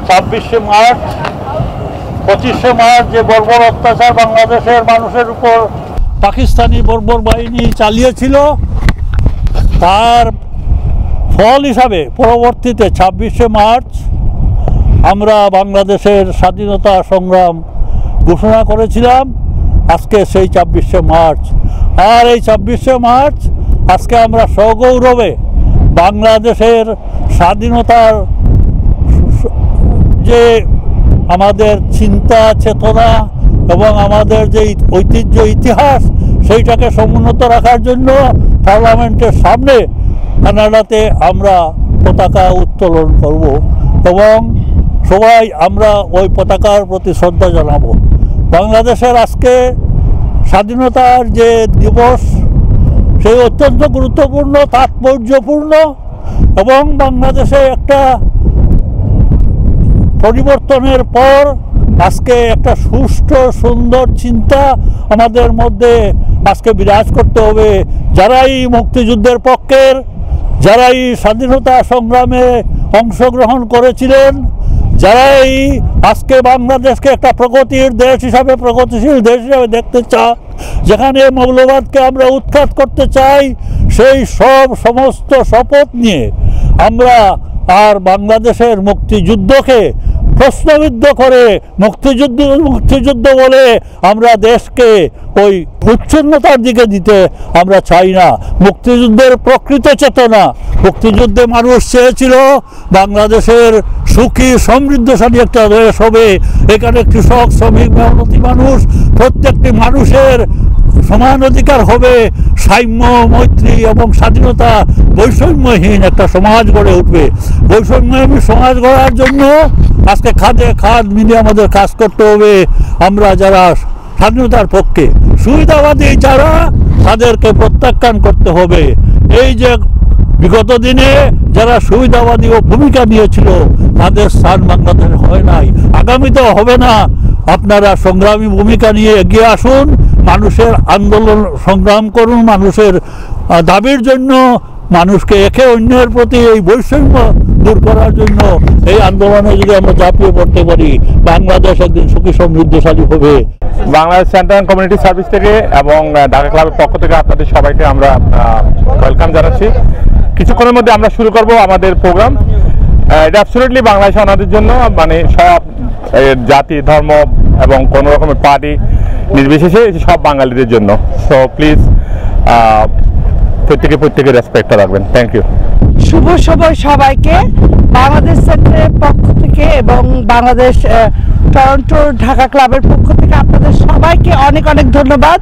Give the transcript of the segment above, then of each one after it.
26শে March 25শে March যে বর্বর অত্যাচার বাংলাদেশের মানুষের উপর পাকিস্তানি বর্বর বাহিনী চালিয়েছিল, তার ফল হিসাবে পরবর্তীতে 26শে মার্চ আমরা বাংলাদেশের স্বাধীনতা সংগ্রাম ঘোষণা করেছিলাম। আজকে সেই 26শে মার্চ, আর এই 26শে মার্চ আজকে আমরা সগৌরবে বাংলাদেশের স্বাধীনতার যে আমাদের চিন্তা চেতনা এবং আমাদের যে ঐতিহ্য ইতিহাস সেইটাকে সমুন্নত রাখার জন্য পার্লামেন্টের সামনে কানাডাতে আমরা পতাকা উত্তোলন করব এবং সবাই আমরা ওই পতাকার প্রতি শ্রদ্ধা জানাবো। বাংলাদেশের আজকে স্বাধীনতার যে দিবস সেই অত্যন্ত গুরুত্বপূর্ণ, তাৎপর্যপূর্ণ এবং বাংলাদেশে একটা পরিবর্তনের পর আজকে একটা সুষ্ঠু সুন্দর চিন্তা আমাদের মধ্যে আজকে বিরাজ করতে হবে। যারাই মুক্তিযুদ্ধের পক্ষের, যারাই স্বাধীনতা সংগ্রামে অংশগ্রহণ করেছিলেন, যারাই আজকে বাংলাদেশকে একটা প্রগতির দেশ হিসাবে, প্রগতিশীল দেশ হিসাবে দেখতে চান, যেখানে মৌলবাদকে আমরা উৎখাত করতে চাই, সেই সমস্ত শপথ নিয়ে আমরা আর বাংলাদেশের মুক্তিযুদ্ধকে প্রশ্নবিদ্ধ করে মুক্তিযুদ্ধ বলে আমরা দেশকে ওই উচ্ছন্নতার দিকে দিতে আমরা চাই না। মুক্তিযুদ্ধের প্রকৃত চেতনা, মুক্তিযুদ্ধে মানুষ চেয়েছিল বাংলাদেশের সুখী সমৃদ্ধশালী একটা দেশ হবে, এখানে কৃষক, শ্রমিক, মেহনতি মানুষ, প্রত্যেকটি মানুষের সমান অধিকার হবে, সাম্য, মৈত্রী এবং স্বাধীনতা, বৈষম্যহীন একটা সমাজ গড়ে উঠবে। বৈষম্যহীন সমাজ গড়ার জন্য আজকে খাদে খাদ মিলিয়ে আমাদের কাজ করতে হবে। আমরা যারা স্বাধীনতার পক্ষে, সুবিধাবাদী যারা, তাদেরকে প্রত্যাখ্যান করতে হবে। এই যে বিগত দিনে যারা সুবিধাবাদী ও ভূমিকা নিয়েছিল, তাদের স্থান বাংলাদেশে হয় নাই, আগামীতেও হবে না। আপনারা সংগ্রামী ভূমিকা নিয়ে এগিয়ে আসুন, মানুষের আন্দোলন সংগ্রাম করুন, মানুষের দাবির জন্য, মানুষকে একে অন্যের প্রতি এই বৈষম্য দূর করার জন্য এই আন্দোলনে যদি আমরা ঝাঁপিয়ে পড়তে পারি, বাংলাদেশ একদিন সুখী সমৃদ্ধশালী হবে। বাংলাদেশ সেন্ট্রাল কমিউনিটি সার্ভিস থেকে এবং ঢাকা ক্লাবের পক্ষ থেকে আপনাদের সবাইকে আমরা ওয়েলকাম জানাচ্ছি। কিছুক্ষণের মধ্যে আমরা শুরু করব আমাদের প্রোগ্রাম। এটা অ্যাবসলিউটলি বাংলাদেশ আমাদের জন্য, মানে সব জাতি, ধর্ম এবং কোনো রকমের পার্টি নির্বিশেষে সব বাঙালিদের জন্য। সো প্লিজ প্রত্যেকে রেসপেক্ট রাখবেন। Thank you. শুভ সময় সবাইকে। বাংলাদেশ সেন্টারের পক্ষ থেকে এবং বাংলাদেশ টরন্টো ঢাকা ক্লাবের পক্ষ থেকে আপনাদের সবাইকে অনেক অনেক ধন্যবাদ।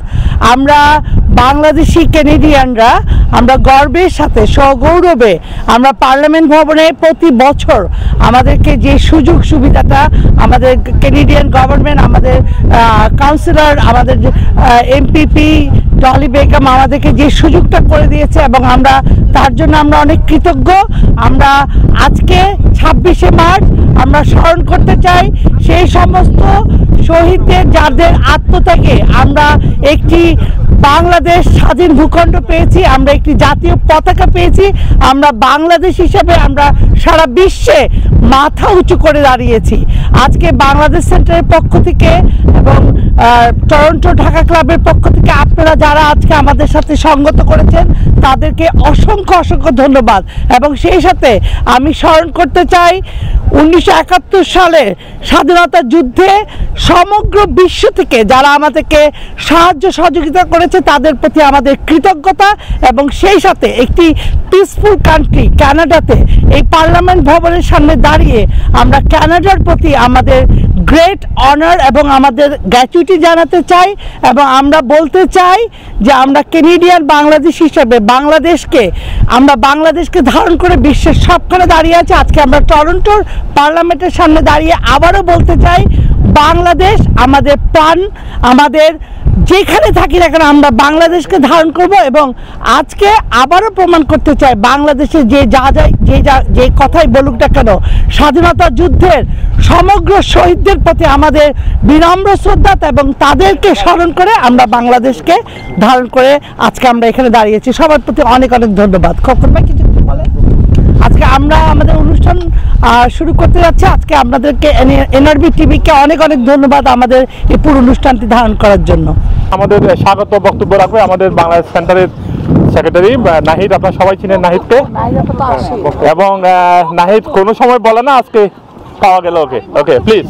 আমরা বাংলাদেশি ক্যানাডিয়ানরা আমরা গর্বের সাথে সগৌরবে আমরা পার্লামেন্ট ভবনে প্রতি বছর আমাদেরকে যে সুযোগ সুবিধাটা আমাদের ক্যানাডিয়ান গভর্নমেন্ট, আমাদের কাউন্সিলর, আমাদের এমপিপি ডলি বেগম আমাদেরকে যে সুযোগটা করে দিয়েছে এবং আমরা তার জন্য আমরা অনেক কৃতজ্ঞ। আমরা আজকে 26শে মার্চ আমরা স্মরণ করতে চাই সেই সমস্ত শহীদদের, যাদের আত্মত্যাগে আমরা একটি বাংলাদেশ স্বাধীন ভূখণ্ড পেয়েছি, আমরা একটি জাতীয় পতাকা পেয়েছি, আমরা বাংলাদেশ হিসেবে আমরা সারা বিশ্বে মাথা উঁচু করে দাঁড়িয়েছি। আজকে বাংলাদেশ সেন্টারের পক্ষ থেকে এবং টরন্টো ঢাকা ক্লাবের পক্ষ থেকে আপনারা যারা আজকে আমাদের সাথে সঙ্গত করেছেন তাদেরকে অসংখ্য অসংখ্য ধন্যবাদ। এবং সেই সাথে আমি স্মরণ করতে চাই 1971 সালে স্বাধীনতা যুদ্ধে সমগ্র বিশ্ব থেকে যারা আমাদেরকে সাহায্য সহযোগিতা করেছে তাদের প্রতি আমাদের কৃতজ্ঞতা। এবং সেই সাথে একটি পিসফুল কান্ট্রি কানাডাতে এই পার্লামেন্ট ভবনের সামনে দাঁড়িয়ে আমরা কানাডার প্রতি আমাদের গ্রেট অনার এবং আমাদের গ্র্যাচুইটি জানাতে চাই। এবং আমরা বলতে চাই যে আমরা ক্যানাডিয়ান বাংলাদেশ হিসেবে আমরা বাংলাদেশকে ধারণ করে বিশ্বের সবখানে দাঁড়িয়ে আছে। আজকে আমরা টরন্টোর পার্লামেন্টের সামনে দাঁড়িয়ে আবারও বলতে চাই, বাংলাদেশ আমাদের প্রাণ, আমাদের যেখানে থাকি না কেন আমরা বাংলাদেশকে ধারণ করব। এবং আজকে আবারও প্রমাণ করতে চাই বাংলাদেশে যে কথাই বলুক না কেন, স্বাধীনতা যুদ্ধের সমগ্র শহীদদের প্রতি আমাদের বিনম্র শ্রদ্ধা এবং তাদেরকে স্মরণ করে আমরা বাংলাদেশকে ধারণ করে আজকে আমরা এখানে দাঁড়িয়েছি। সবার প্রতি অনেক অনেক ধন্যবাদ। খোকন ভাই কিছু বলেন? আজকে আমরা আমাদের অনুষ্ঠান শুরু করতে যাচ্ছি। আজকে আপনাদেরকে এনআরবি টিভিকে অনেক অনেক ধন্যবাদ আমাদের এই পুরো অনুষ্ঠানটি ধারণ করার জন্য। আমাদের স্বাগত বক্তব্য রাখবে আমাদের বাংলাদেশ সেন্টারের সেক্রেটারি নাহিদ। আপনারা সবাই চিনেন নাহিদকে, এবং নাহিদ কোনো সময় বলে না, আজকে পাওয়া গেল ওকে। Okay please.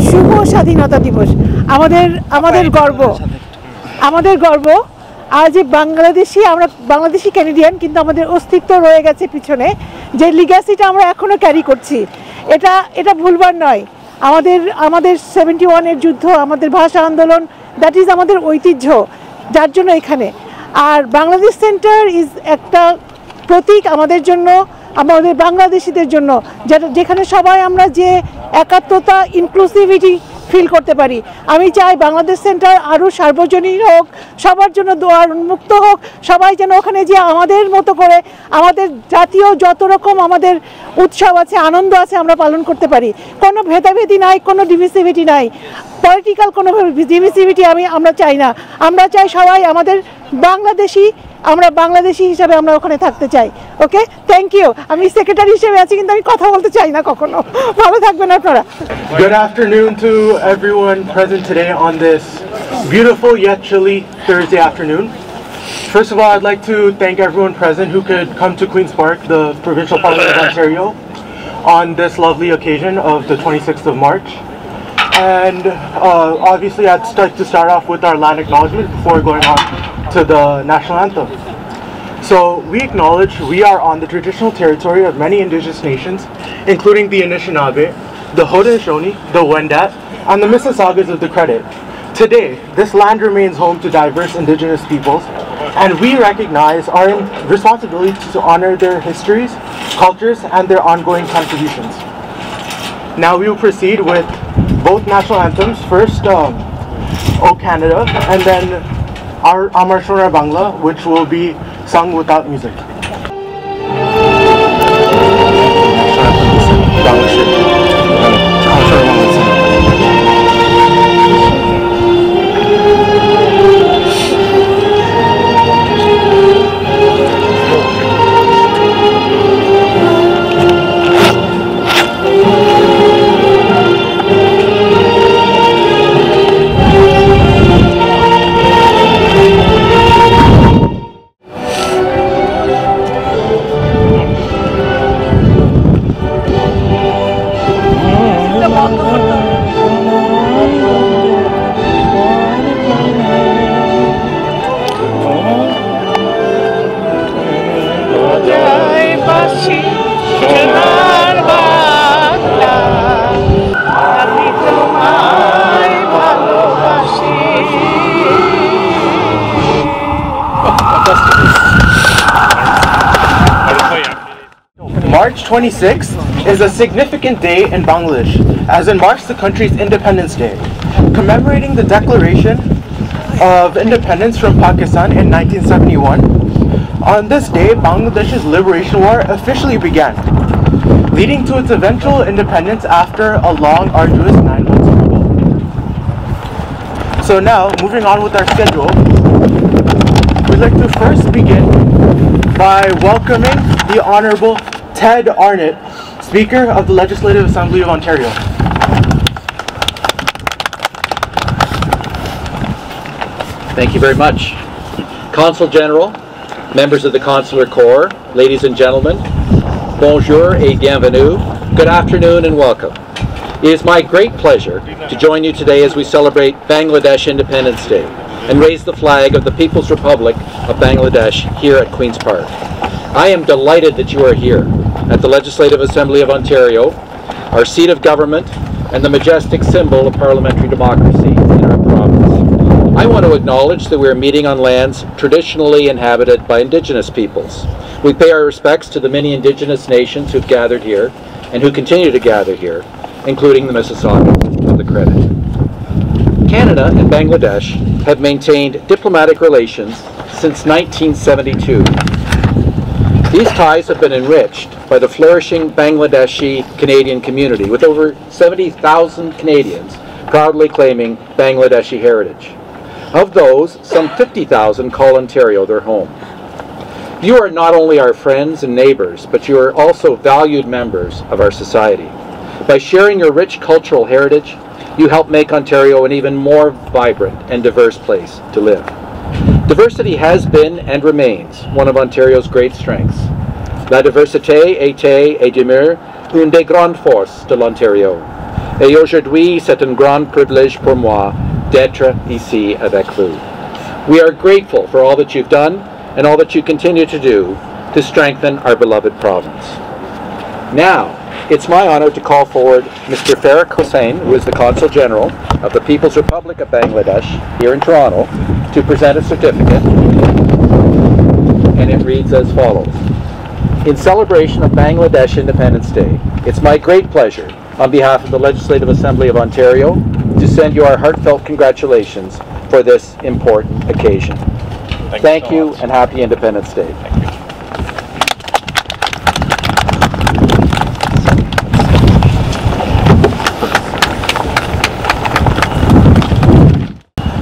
শুভ স্বাধীনতা দিবস আমাদের গর্ব। আজ বাংলাদেশি, আমরা বাংলাদেশি ক্যানাডিয়ান, কিন্তু আমাদের অস্তিত্ব রয়ে গেছে পিছনে, যে লিগ্যাসিটা আমরা এখনো ক্যারি করছি। এটা ভুলবার নয়। আমাদের 71-এর যুদ্ধ, আমাদের ভাষা আন্দোলন, দ্যাট ইজ আমাদের ঐতিহ্য, যার জন্য এখানে। আর বাংলাদেশ সেন্টার ইজ একটা প্রতীক আমাদের জন্য, আমাদের বাংলাদেশিদের জন্য, যেখানে সবাই আমরা যে একাত্মতা, ইনক্লুসিভিটি ফিল করতে পারি। আমি চাই বাংলাদেশ সেন্টার আরও সার্বজনীন হোক, সবার জন্য দোয়ার উন্মুক্ত হোক, সবাই যেন ওখানে যে আমাদের মতো করে আমাদের জাতীয় যত রকম আমাদের উৎসব আছে, আনন্দ আছে, আমরা পালন করতে পারি। কোনো ভেদাভেদি নাই, কোনো ডিভিসিভিটি নাই, পলিটিক্যাল কোনো ডিভিসিভিটি আমরা চাই না। আমরা চাই সবাই আমাদের বাংলাদেশি, আমরা বাংলাদেশি হিসাবে আমরা ওখানে থাকতে চাই। ওকে, থ্যাংক ইউ। আমি সেক্রেটারি হিসেবে আছি, কিন্তু আমি কথা বলতে চাই না কখনো। ভালো থাকবেন আপনারা। Good afternoon to everyone present today on this beautiful yet chilly Thursday afternoon. First of all, I'd like to thank everyone present who could come to Queen's Park, the Provincial Parliament of Ontario, on this lovely occasion of the 26th of March. And obviously I'd like to start off with our land acknowledgement before going on to the national anthem. So we acknowledge we are on the traditional territory of many Indigenous nations, including the Anishinaabe, the Haudenosaunee, the Wendat, and the Mississaugas of the Credit. Today, this land remains home to diverse Indigenous peoples, and we recognize our responsibility to honor their histories, cultures, and their ongoing contributions. Now we will proceed with both national anthems. First, O Canada, and then our Amar Shona Bangla, which will be sung without music. March 26th is a significant day in Bangladesh, as it marks the country's Independence Day, commemorating the declaration of independence from Pakistan in 1971. On this day, Bangladesh's liberation war officially began, leading to its eventual independence after a long, arduous 9 months struggle. So now, moving on with our schedule, we'd like to first begin by welcoming the Honourable Ted Arnott, Speaker of the Legislative Assembly of Ontario. Thank you very much. Consul General, members of the Consular Corps, ladies and gentlemen, bonjour et bienvenue, good afternoon and welcome. It is my great pleasure to join you today as we celebrate Bangladesh Independence Day and raise the flag of the People's Republic of Bangladesh here at Queen's Park. I am delighted that you are here at the Legislative Assembly of Ontario, our seat of government and the majestic symbol of parliamentary democracy in our province. I want to acknowledge that we are meeting on lands traditionally inhabited by Indigenous peoples. We pay our respects to the many Indigenous nations who've gathered here and who continue to gather here, including the Mississaugas of the Credit. Canada and Bangladesh have maintained diplomatic relations since 1972. These ties have been enriched by the flourishing Bangladeshi Canadian community, with over 70,000 Canadians proudly claiming Bangladeshi heritage. Of those, some 50,000 call Ontario their home. You are not only our friends and neighbors, but you are also valued members of our society. By sharing your rich cultural heritage, you help make Ontario an even more vibrant and diverse place to live. Diversity has been and remains one of Ontario's great strengths. La diversité était et demeure une des grandes forces de l'Ontario. Et aujourd'hui, c'est un grand privilège pour moi d'être ici avec vous. We are grateful for all that you've done and all that you continue to do to strengthen our beloved province. Now, it's my honor to call forward Mr. Farrukh Hussain, who is the Consul General of the People's Republic of Bangladesh here in Toronto, to present a certificate, and it reads as follows. In celebration of Bangladesh Independence Day, it's my great pleasure, on behalf of the Legislative Assembly of Ontario, to send you our heartfelt congratulations for this important occasion. Thank you and happy Independence Day.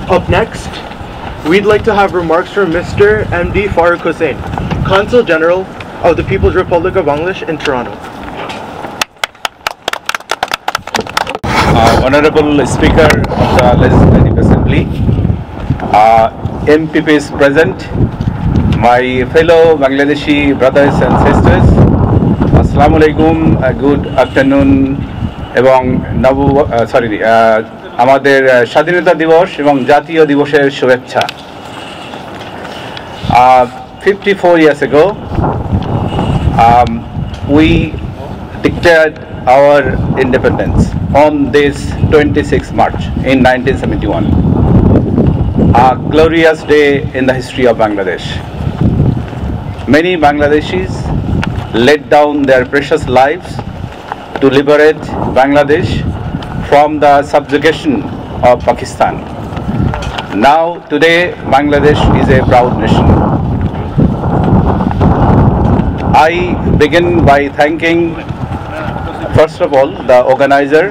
Up next, we'd like to have remarks from Mr. MD Farrukh Hussain, Consul General of the People's Republic of Bangladesh in Toronto. Honorable Speaker of the Legislative Assembly, MPPs present, my fellow Bangladeshi brothers and sisters, Assalamu alaikum, good afternoon, এবং আমাদের স্বাধীনতা দিবস এবং জাতীয় দিবসের শুভেচ্ছা। 54 years ago, we declared our independence on this 26th March in 1971, a glorious day in the history of Bangladesh. Many Bangladeshis laid down their precious lives to liberate Bangladesh from the subjugation of Pakistan. Now, today, Bangladesh is a proud nation. I begin by thanking, first of all, the organizer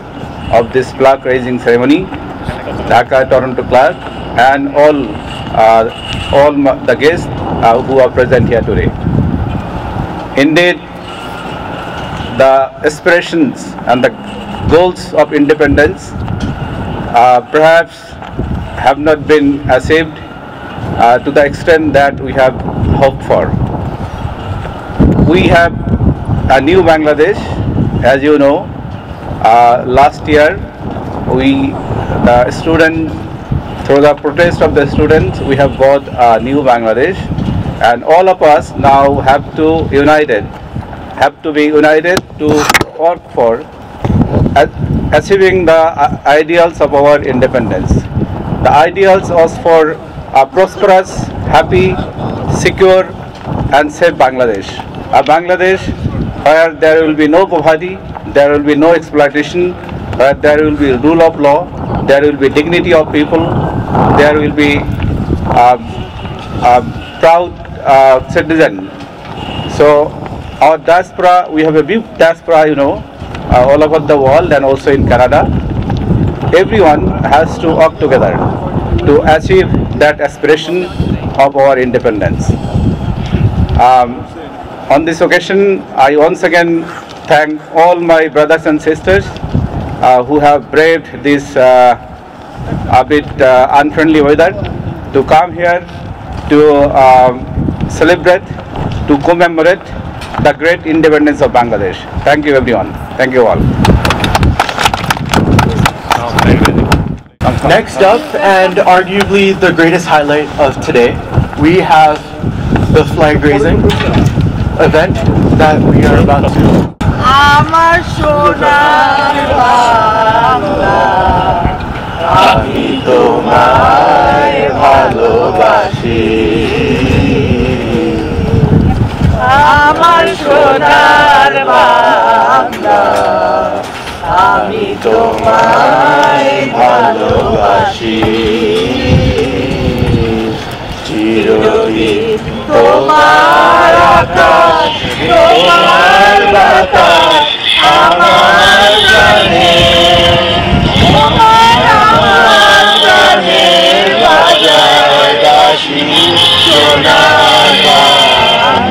of this flag raising ceremony, Dhaka Toronto Club, and all the guests who are present here today. Indeed, the aspirations and the goals of independence perhaps have not been achieved to the extent that we have hoped for. We have a new Bangladesh, as you know. Last year, through the protest of the students, we have got a new Bangladesh, and all of us now have to be united to work for achieving the ideals of our independence. The ideals was for a prosperous, happy, secure and safe Bangladesh. A Bangladesh where there will be no poverty, there will be no exploitation, where there will be rule of law, there will be dignity of people, there will be proud citizen. So our diaspora, we have a big diaspora, all over the world and also in Canada. Everyone has to work together to achieve that aspiration of our independence. On this occasion, I once again thank all my brothers and sisters who have braved this a bit unfriendly weather to come here to celebrate, to commemorate the great independence of Bangladesh. Thank you everyone. Thank you all. Next up, and arguably the greatest highlight of today, we have the flag raising event that we are about to do. আমার সোনার বাংলা, আমি তোমায় ভালোবাসি। আমার সোনার বাংলা, আমি তোমায় ভালোবাসি। চিরদিন তোমার আকাশ, তোমার বাতাস আমার প্রাণে, তোমার আমার প্রাণের বাজার বাঁশি সোনার Bangla.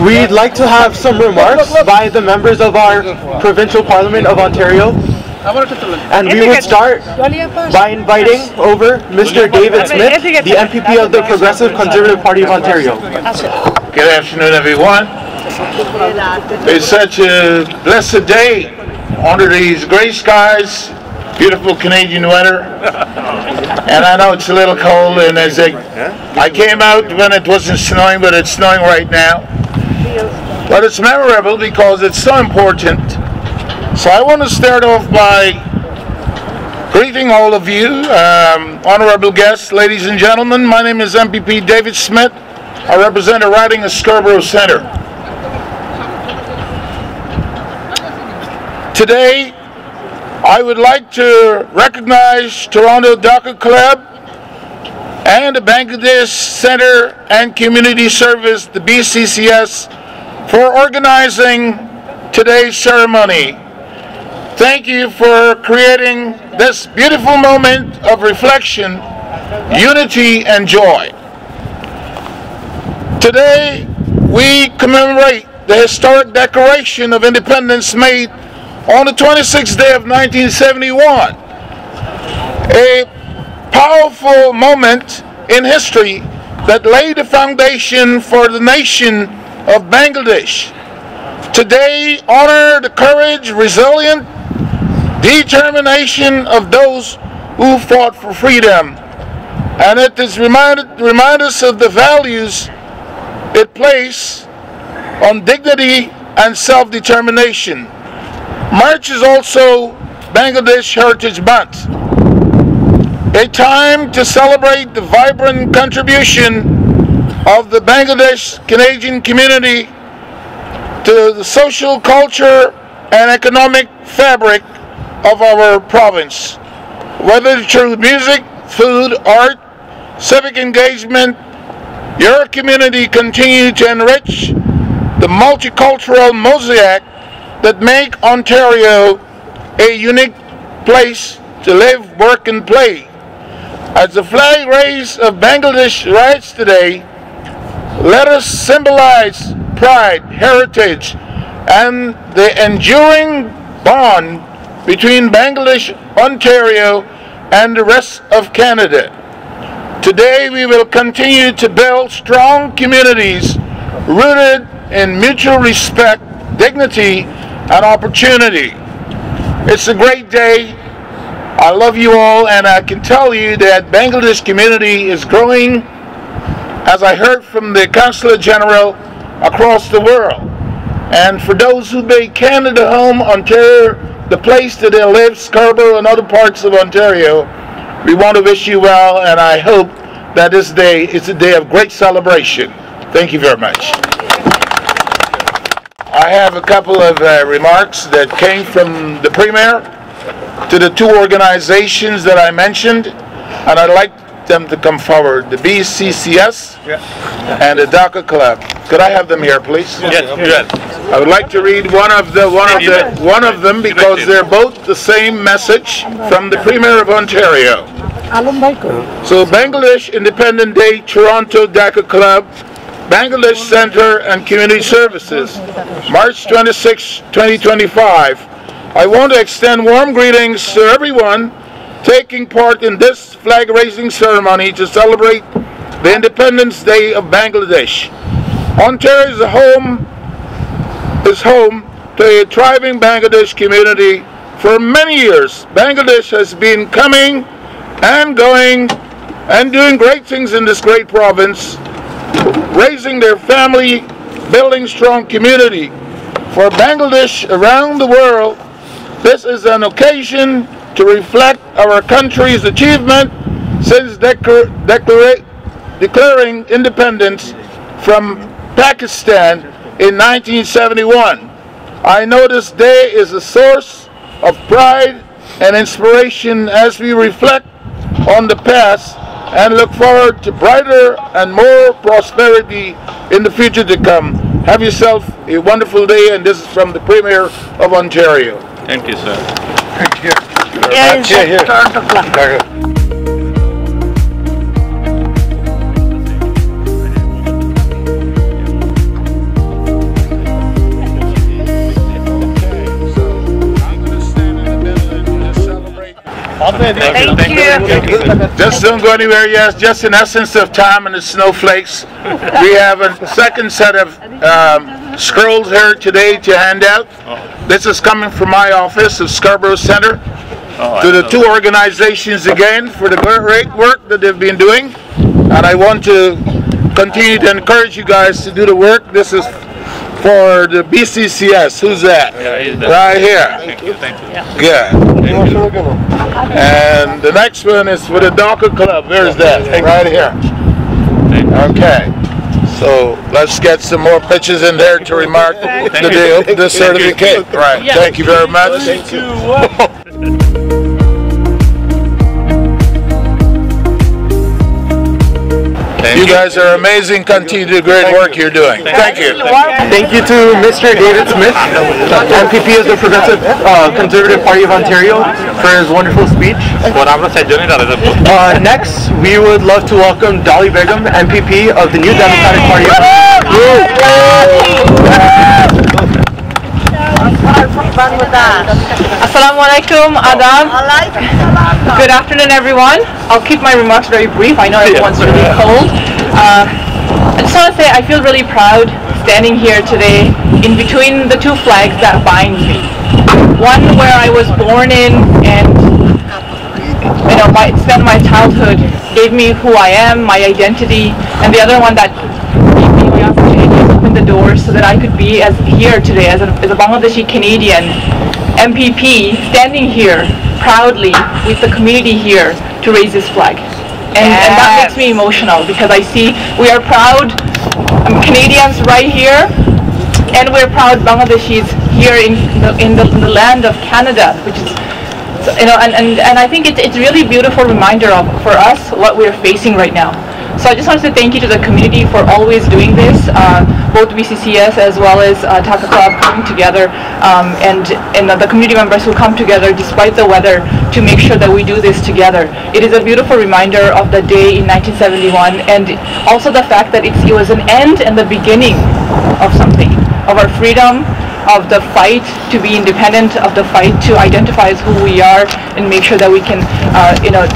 We'd like to have some remarks by the members of our Provincial Parliament of Ontario. And we would start by inviting over Mr. David Smith, the MPP of the Progressive Conservative Party of Ontario. Good afternoon, everyone. It's such a blessed day under these gray skies, beautiful Canadian weather. And I know it's a little cold, and I came out when it wasn't snowing, but it's snowing right now. But it's memorable because it's so important. So I want to start off by greeting all of you, honorable guests, ladies and gentlemen. My name is MPP David Smith. I represent a riding of Scarborough Centre. Today, I would like to recognize Toronto DACA Club and the Bangladesh Centre and Community Service, the BCCS, for organizing today's ceremony. Thank you for creating this beautiful moment of reflection, unity, and joy. Today, we commemorate the historic Declaration of Independence made on the 26th day of 1971. A powerful moment in history that laid the foundation for the nation of Bangladesh. Today, honor the courage, resilient determination of those who fought for freedom, and it is remind us of the values it places on dignity and self-determination. March is also Bangladesh Heritage Month, a time to celebrate the vibrant contribution of the Bangladesh Canadian community to the social, culture, and economic fabric of our province. Whether through music, food, art, civic engagement, your community continues to enrich the multicultural mosaic that make Ontario a unique place to live, work, and play. As the flag raise of Bangladesh rides today, let us symbolize pride, heritage, and the enduring bond between Bangladesh, Ontario, and the rest of Canada. Today we will continue to build strong communities rooted in mutual respect, dignity, and opportunity. It's a great day. I love you all, and I can tell you that Bangladesh community is growing, as I heard from the Consulate General, across the world. And for those who make Canada home, Ontario, the place that they live, Scarborough and other parts of Ontario, we want to wish you well, and I hope that this day is a day of great celebration. Thank you very much. I have a couple of remarks that came from the Premier to the two organizations that I mentioned, and I'd like them to come forward, the BCCS and the DACA Club. Could I have them here, please? Yes. I would like to read one of them because they're both the same message from the Premier of Ontario. So Bangladesh Independent Day, Toronto DACA Club, Bangladesh Centre and Community Services, March 26, 2025. I want to extend warm greetings to everyone taking part in this flag-raising ceremony to celebrate the Independence Day of Bangladesh. Ontario is home to a thriving Bangladesh community. For many years, Bangladesh has been coming and going and doing great things in this great province. raising their family, building strong community. For Bangladesh around the world, this is an occasion to reflect our country's achievement since declaring independence from Pakistan in 1971. I know this day is a source of pride and inspiration as we reflect on the past and look forward to brighter and more prosperity in the future to come. Have yourself a wonderful day, and this is from the Premier of Ontario. Thank you, sir. Thank you. Thank you. Just don't go anywhere. Yes, just in essence of time and the snowflakes. We have a second set of scrolls here today to hand out. This is coming from my office of Scarborough Centre to the two organizations again for the great work that they've been doing. And I want to continue to encourage you guys to do the work. This is for the BCCS. Who's that? Right here. Thank you. Good. And the next one is for the Docker Club. There's that, right here. Okay. So let's get some more pictures in there to remark the certificate. Right. Thank you very much. Thank you. You guys are amazing. Continue the great work you're doing. Thank you. Thank you to Mr. David Smith, MPP of the Progressive Conservative Party of Ontario, for his wonderful speech. Next, we would love to welcome Dolly Begum, MPP of the New Democratic Party of Assalamu alaikum, Adam. Good afternoon, everyone. I'll keep my remarks very brief. I know everyone's really cold. I just want to say I feel really proud standing here today in between the two flags that bind me. One where I was born in and spent my childhood, gave me who I am, my identity, and the other one that gave me my opportunity to open the doors so that I could be here today as a Bangladeshi Canadian MPP, standing here proudly with the community here to raise this flag. And that makes me emotional because I see we are proud Canadians right here, and we're proud Bangladeshis here in the land of Canada, which is, and I think it's really beautiful reminder for us what we're facing right now. So I just want to say thank you to the community for always doing this, both BCCS as well as Taka Club coming together, and the community members who come together despite the weather to make sure that we do this together. It is a beautiful reminder of the day in 1971, and also the fact that it was an end and the beginning of something, of our freedom, of the fight to be independent, of the fight to identify as who we are, and make sure that we can,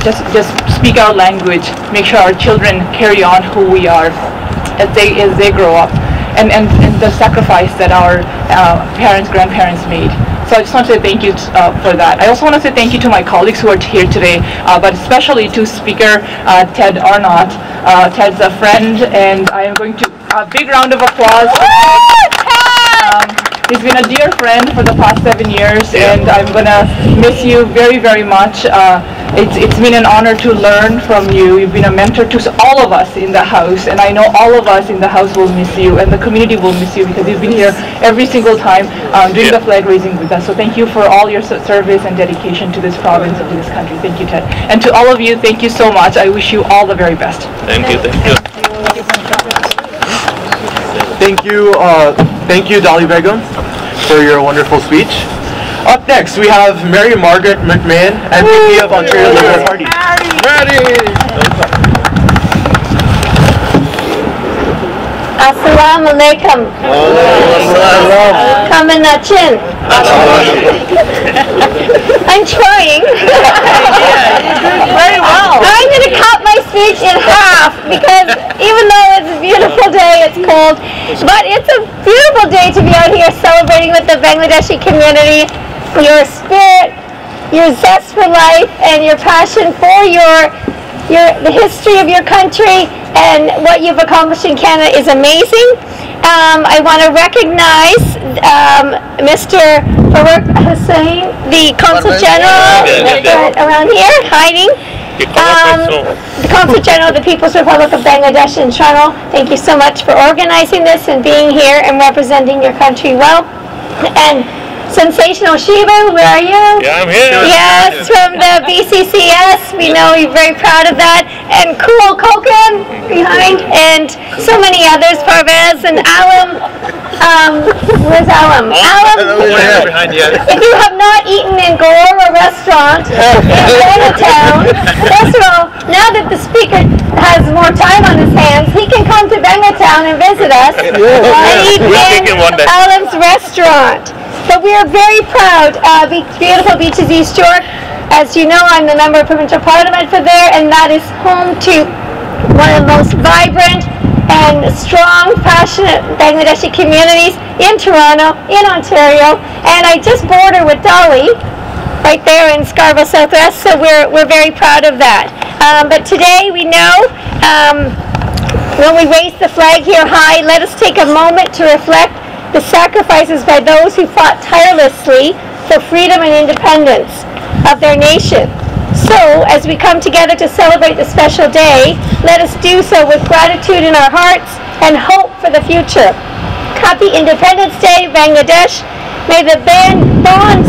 just speak our language, make sure our children carry on who we are as they grow up, and the sacrifice that our parents, grandparents made. So I just want to say thank you for that. I also want to say thank you to my colleagues who are here today, but especially to Speaker Ted Arnott. Ted's a friend, and I am going to a big round of applause. He's been a dear friend for the past 7 years, and I'm gonna miss you very, very much. It's been an honor to learn from you. You've been a mentor to all of us in the House, and I know all of us in the House will miss you, and the community will miss you because you've been here every single time doing the flag raising with us. So thank you for all your service and dedication to this province and to this country. Thank you, Ted. And to all of you, thank you so much. I wish you all the very best. Thank you. Thank you. Thank you, Dolly Begum, for your wonderful speech. Up next, we have Mary Margaret McMahon, MPP of Ontario Liberal Party. Assalamu alaikum. Kaminachin. I'm trying. Very well. I'm going to cut my speech in half because even though it's a beautiful day, it's cold. But it's a beautiful day to be out here celebrating with the Bangladeshi community. Your spirit, your zest for life, and your passion for the history of your country and what you've accomplished in Canada is amazing. I want to recognize Mr. Farooq Hussain, the Consul General around here, hiding. The Consul General of the People's Republic of Bangladesh in Toronto, thank you so much for organizing this and being here and representing your country well. And sensational Shibu, where are you? Yeah, I'm here. Yes, from the BCCS. We know you're very proud of that. And Cool Kokan behind, and so many others, Parvez and Alam. Where's Alam? Alam, if you have not eaten in Gora Restaurant in Chinatown, first of all, now that the speaker has more time on his hands, he can come to Bangladesh and visit us and eat in Alam's restaurant. But we are very proud of beautiful beaches East York. As you know, I'm the member of provincial parliament for there, and that is home to one of the most vibrant and strong, passionate Bangladeshi communities in Toronto, in Ontario, and I just border with Dolly, right there in Scarborough Southwest, so we're very proud of that. But today we know when we raise the flag here high, let us take a moment to reflect the sacrifices by those who fought tirelessly for freedom and independence of their nation. So, as we come together to celebrate this special day, let us do so with gratitude in our hearts and hope for the future. Happy Independence Day, Bangladesh. May the bond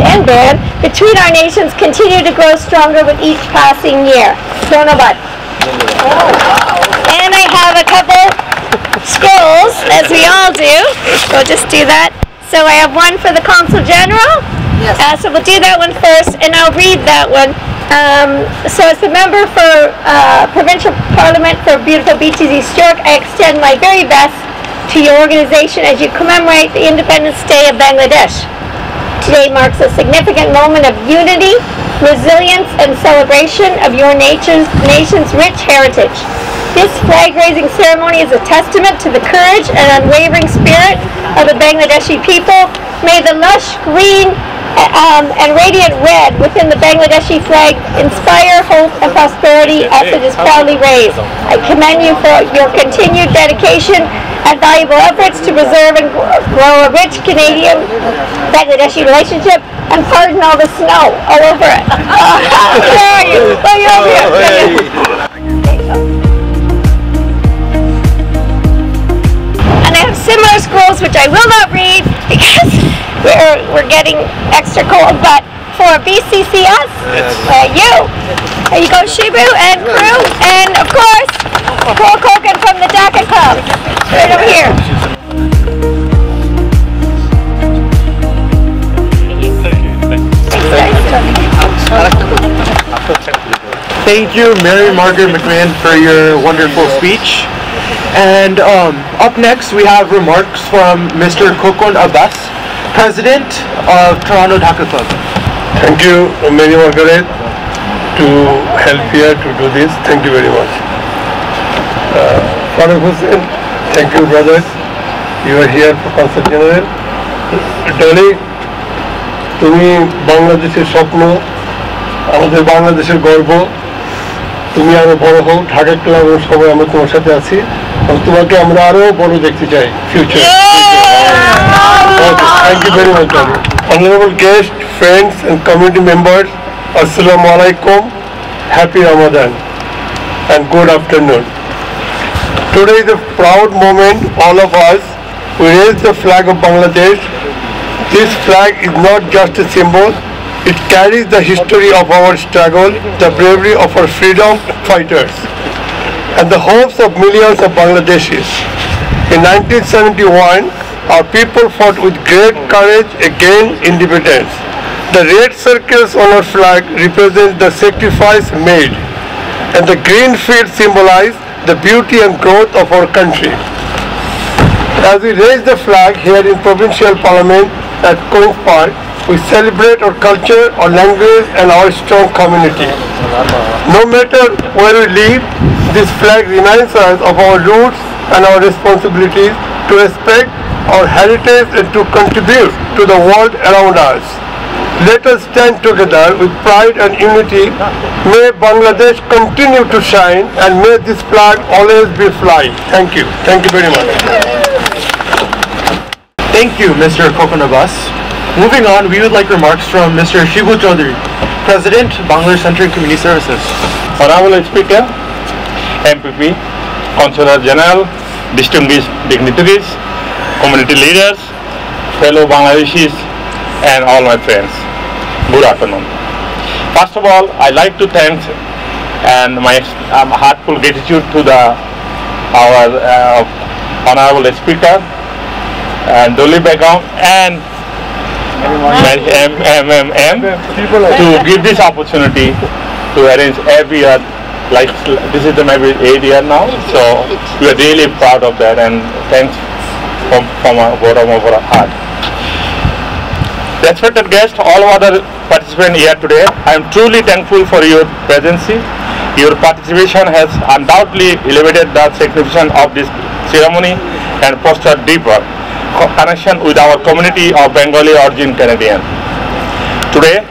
and band between our nations continue to grow stronger with each passing year. Dhonobad. And I have a couple scrolls, as we all do. We'll just do that. So I have one for the Consul General. Yes. So we'll do that one first, and I'll read that one. So as the member for Provincial Parliament for Beautiful Beaches East York, I extend my very best to your organization as you commemorate the Independence Day of Bangladesh. Today marks a significant moment of unity, resilience, and celebration of your nation's rich heritage. This flag-raising ceremony is a testament to the courage and unwavering spirit of the Bangladeshi people. May the lush green and radiant red within the Bangladeshi flag inspire hope and prosperity as it is proudly raised. I commend you for your continued dedication and valuable efforts to preserve and grow a rich Canadian-Bangladeshi relationship, and pardon all the snow all over it. Where are you? Oh, you're over here. Similar scrolls, which I will not read because we're getting extra cold, but for BCCS, there you go, Shibu and crew, and of course, Paul Kogan from the Dhaka Club, right over here. Thank you, Mary Margaret McMahon, for your wonderful speech. And up next, we have remarks from Mr. Kokon Abbas, President of Toronto Dhaka Club. Thank you, Mary Margaret, to help here to do this. Thank you very much. Farooq Hussain, thank you, brothers. You are here for Consul General. Dolly, তুমি বাংলাদেশের স্বপ্ন, আমাদের বাংলাদেশের গর্ব। তুমি আরো বড় হও, ঢাকা ক্লাবের সবাই আমরা তোমার সাথে আছি। তোমাকে আমরা আরো বড় দেখতে চাই future. Thank you very much, Dolly. Honorable guests, friends and community members, Assalamu alaikum, happy Ramadan and good afternoon. Today is a proud moment, all of us. We raise the flag of Bangladesh. This flag is not just a symbol, it carries the history of our struggle, the bravery of our freedom fighters, and the hopes of millions of Bangladeshis. In 1971, our people fought with great courage against independence. The red circles on our flag represent the sacrifice made, and the green fields symbolize the beauty and growth of our country. As we raise the flag here in Provincial Parliament at Queen's Park, we celebrate our culture, our language, and our strong community. No matter where we live, this flag reminds us of our roots and our responsibilities to respect our heritage and to contribute to the world around us. Let us stand together with pride and unity. May Bangladesh continue to shine and may this flag always be flying. Thank you. Thank you very much. Thank you, Mr. Kokonabas. Moving on, we would like remarks from Mr. Shibu Chaudhary, President, Bangladesh Center and Community Services. Honorable Speaker, MPP, Consular General, distinguished dignitaries, community leaders, fellow Bangladeshis, and all my friends. Good afternoon. First of all, I'd like to thank and my heartful gratitude to our Honorable Speaker, Dolly Begum, and MMM to give this opportunity to arrange every year. Like this is the maybe 8th year now, so we are really proud of that, and thanks from our bottom of our heart. Respected guests, all other participants here today, I am truly thankful for your presence. Your participation has undoubtedly elevated the significance of this ceremony and fostered deeper connection with our community of Bengali origin Canadian. Today,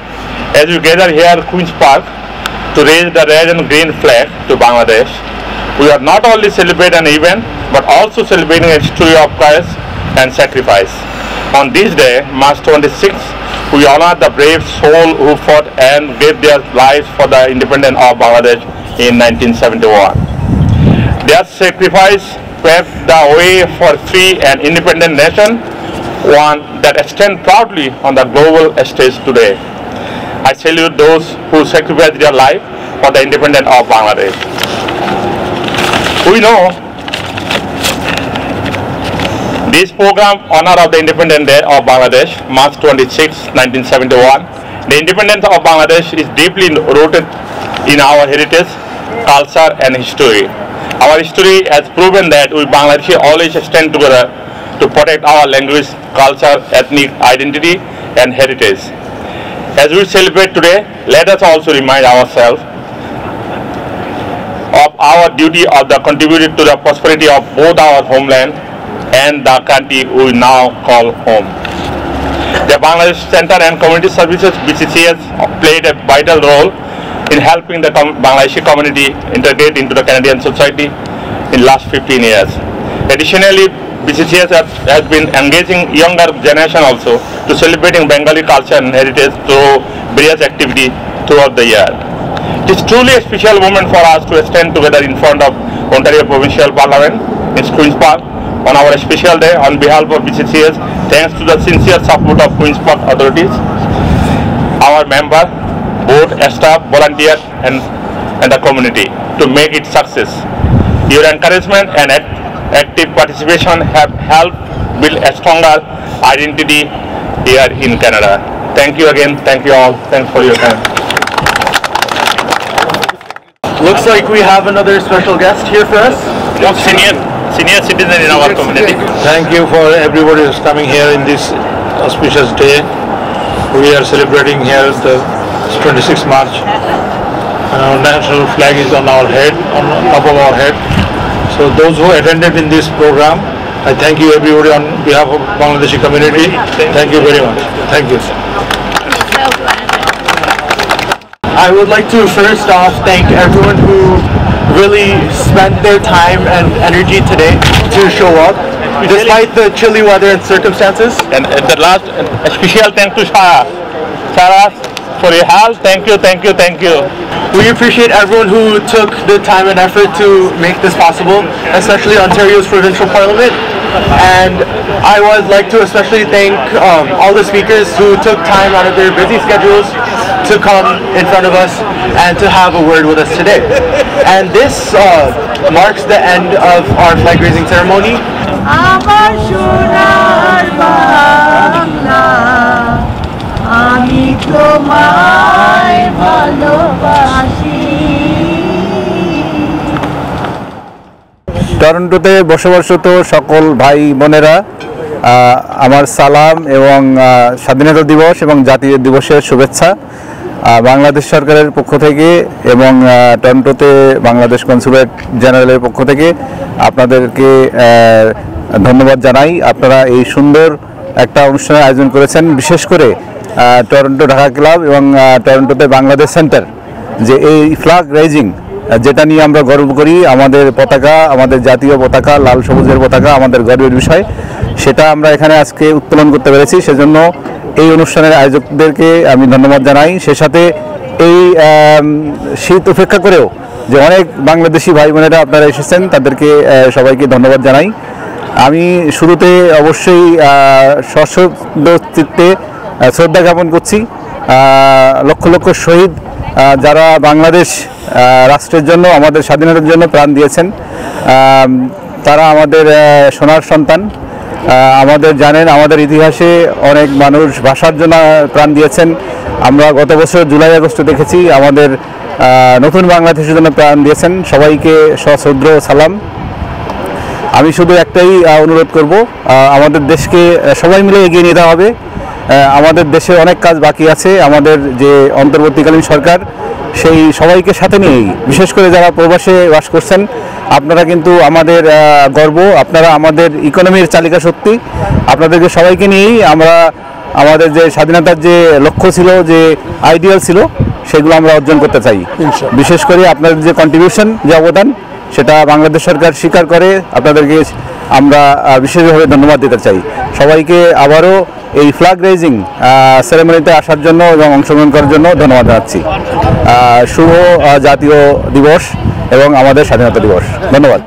as we gather here at Queen's Park to raise the red and green flag to Bangladesh, we are not only celebrating an event, but also celebrating a story of courage and sacrifice. On this day, March 26th, we honor the brave soul who fought and gave their lives for the independence of Bangladesh in 1971. Their sacrifice paved the way for a free and independent nation, one that stands proudly on the global stage today. I salute those who sacrificed their life for the independence of Bangladesh. We know this program, Honor of the Independence Day of Bangladesh, March 26, 1971. The independence of Bangladesh is deeply rooted in our heritage, culture, and history. Our history has proven that we Bangladeshi always stand together to protect our language, culture, ethnic identity, and heritage. As we celebrate today, let us also remind ourselves of our duty of the contributed to the prosperity of both our homeland and the country we now call home. The Bangladesh Center and Community Services (BCCS) played a vital role in helping the Bangladeshi community integrate into the Canadian society in the last 15 years. Additionally, BCCS has been engaging younger generation also to celebrating Bengali culture and heritage through various activities throughout the year. It is truly a special moment for us to stand together in front of Ontario Provincial Parliament in Queen's Park on our special day on behalf of BCCS, thanks to the sincere support of Queen's Park authorities, our member, board, staff, volunteers, and the community to make it success. Your encouragement and active participation have helped build a stronger identity here in Canada. Thank you again. Thank you all. Thanks for your time. Looks like we have another special guest here for us. Senior citizen in our community. Thank you for everybody who's coming here in this auspicious day. We are celebrating here the 26th March. Our national flag is on our head, on top of our head. So those who attended in this program, I thank you everybody on behalf of Bangladeshi community. Thank you very much. Thank you. I would like to first off thank everyone who really spent their time and energy today to show up, despite the chilly weather and circumstances. And at the last, a special thank to Sarah. Sarah, for your help. Thank you, thank you, thank you. We appreciate everyone who took the time and effort to make this possible, especially Ontario's Provincial Parliament. And I would like to especially thank all the speakers who took time out of their busy schedules to come in front of us and to have a word with us today. And this marks the end of our flag raising ceremony. টরন্টোতে বসবাসরত সকল ভাই বোনেরা, আমার সালাম এবং স্বাধীনতা দিবস এবং জাতীয় দিবসের শুভেচ্ছা বাংলাদেশ সরকারের পক্ষ থেকে এবং টরন্টোতে বাংলাদেশ কনসুলেট জেনারেলের পক্ষ থেকে আপনাদেরকে ধন্যবাদ জানাই। আপনারা এই সুন্দর একটা অনুষ্ঠানের আয়োজন করেছেন। বিশেষ করে টরন্টো ঢাকা ক্লাব এবং টরন্টোতে বাংলাদেশ সেন্টার যে এই ফ্ল্যাগ রাইজিং যেটা নিয়ে আমরা গর্ব করি, আমাদের পতাকা, আমাদের জাতীয় পতাকা, লাল সবুজের পতাকা আমাদের গর্বের বিষয়, সেটা আমরা এখানে আজকে উত্তোলন করতে পেরেছি। সেজন্য এই অনুষ্ঠানের আয়োজকদেরকে আমি ধন্যবাদ জানাই। সে সাথে এই শীত উপেক্ষা করেও যে অনেক বাংলাদেশি ভাই বোনেরা আপনারা এসেছেন, তাদেরকে সবাইকে ধন্যবাদ জানাই। আমি শুরুতে অবশ্যই সশ্রদ্ধ চিত্তে শ্রদ্ধা জ্ঞাপন করছি লক্ষ লক্ষ শহীদ যারা বাংলাদেশ রাষ্ট্রের জন্য, আমাদের স্বাধীনতার জন্য প্রাণ দিয়েছেন। তারা আমাদের সোনার সন্তান। আমাদের জানেন, আমাদের ইতিহাসে অনেক মানুষ ভাষার জন্য প্রাণ দিয়েছেন। আমরা গত বছর জুলাই আগস্টে দেখেছি আমাদের নতুন বাংলাদেশের জন্য প্রাণ দিয়েছেন। সবাইকে সশ্রদ্ধ সালাম। আমি শুধু একটাই অনুরোধ করব, আমাদের দেশকে সবাই মিলে এগিয়ে নিতে হবে। আমাদের দেশে অনেক কাজ বাকি আছে। আমাদের যে অন্তর্বর্তীকালীন সরকার, সেই সবাইকে সাথে নিয়েই, বিশেষ করে যারা প্রবাসে বাস করছেন, আপনারা কিন্তু আমাদের গর্ব, আপনারা আমাদের ইকোনমির চালিকা শক্তি। আপনাদেরকে সবাইকে নিয়েই আমরা আমাদের যে স্বাধীনতার যে লক্ষ্য ছিল, যে আইডিয়াল ছিল, সেগুলো আমরা অর্জন করতে চাই। বিশেষ করে আপনাদের যে কন্ট্রিবিউশন, যে অবদান, সেটা বাংলাদেশ সরকার স্বীকার করে। আপনাদেরকে আমরা বিশেষভাবে ধন্যবাদ দিতে চাই। সবাইকে আবারও এই ফ্ল্যাগ রেজিং সেরেমনিতে আসার জন্য এবং অংশগ্রহণ করার জন্য ধন্যবাদ জানাচ্ছি। শুভ জাতীয় দিবস এবং আমাদের স্বাধীনতা দিবস। ধন্যবাদ।